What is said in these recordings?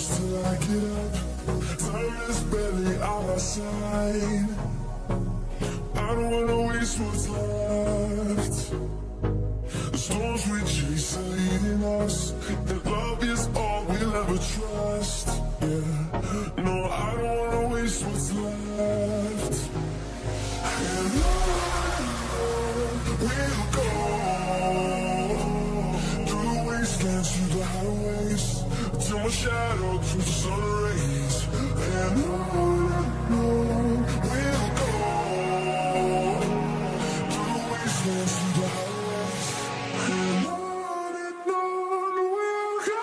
close till I get up. Time is barely on our side. I don't wanna waste what's left. The storms we chase are leading us, and love is all we'll ever trust. Yeah, no, I don't wanna waste what's left. And on we'll go, through the wastelands, through the highways, till my shadow turns to sun rays. And on we'll go, through the wastelands, through the highways, and on we'll go.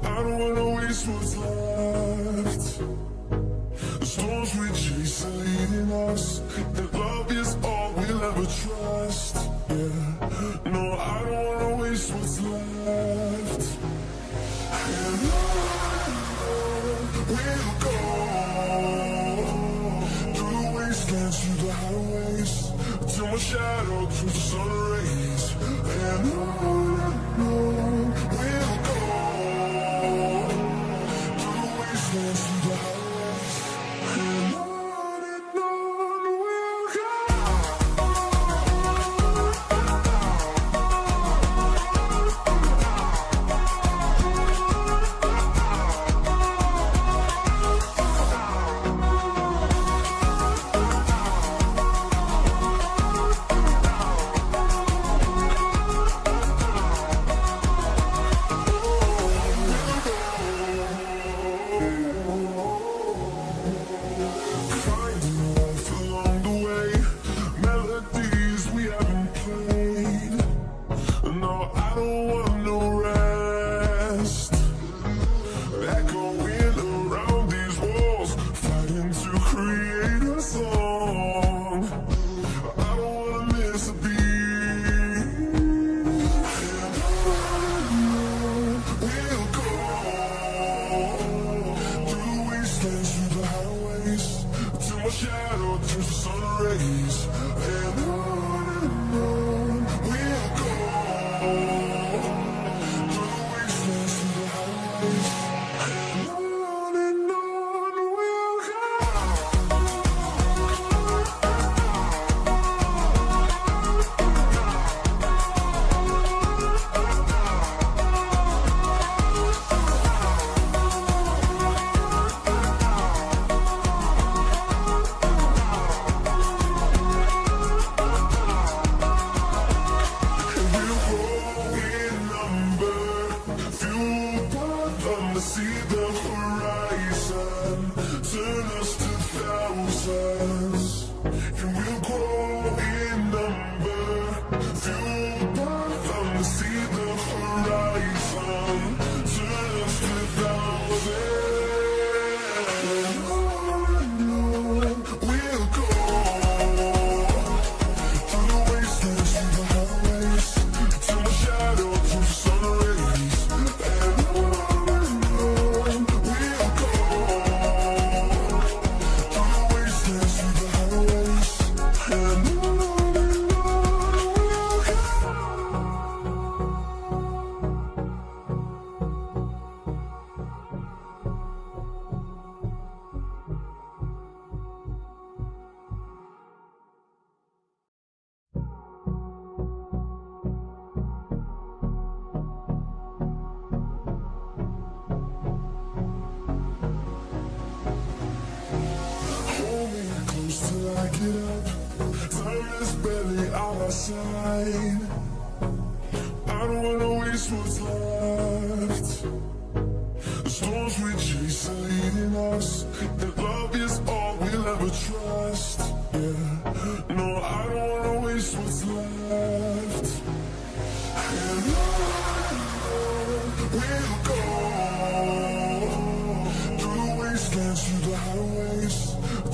I don't wanna waste what's left. The storms we chase are leading us, and love is all we'll ever trust. Yeah, no, I don't wanna waste what's left. And on we'll go, through the wastelands, through the highways, till my shadow turns to sun rays. And on we'll go, through the wastelands, through the highways, and on we'll go. to see the horizon, turn us to thousands, and we'll grow in number, fueled by them to see the horizon, turn us to thousands. We'll go through the wastelands, through the highways, till my shadow turns to sun rays. And on we'll go through the wastelands, through the highways. And on we'll go. Hold me close till I get up. Time is barely on our side. I don't wanna waste what's left. The storms we chase are leading us, and love is all we'll ever trust. Yeah, no, I don't wanna waste what's left. And on we'll go through the wastelands, through the highways,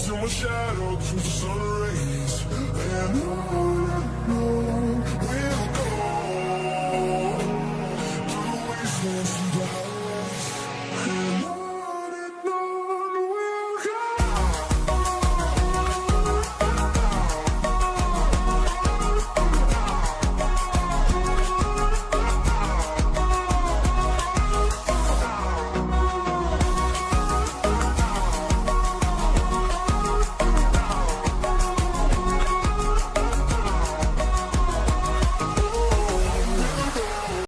till my shadow turns to sun rays. And on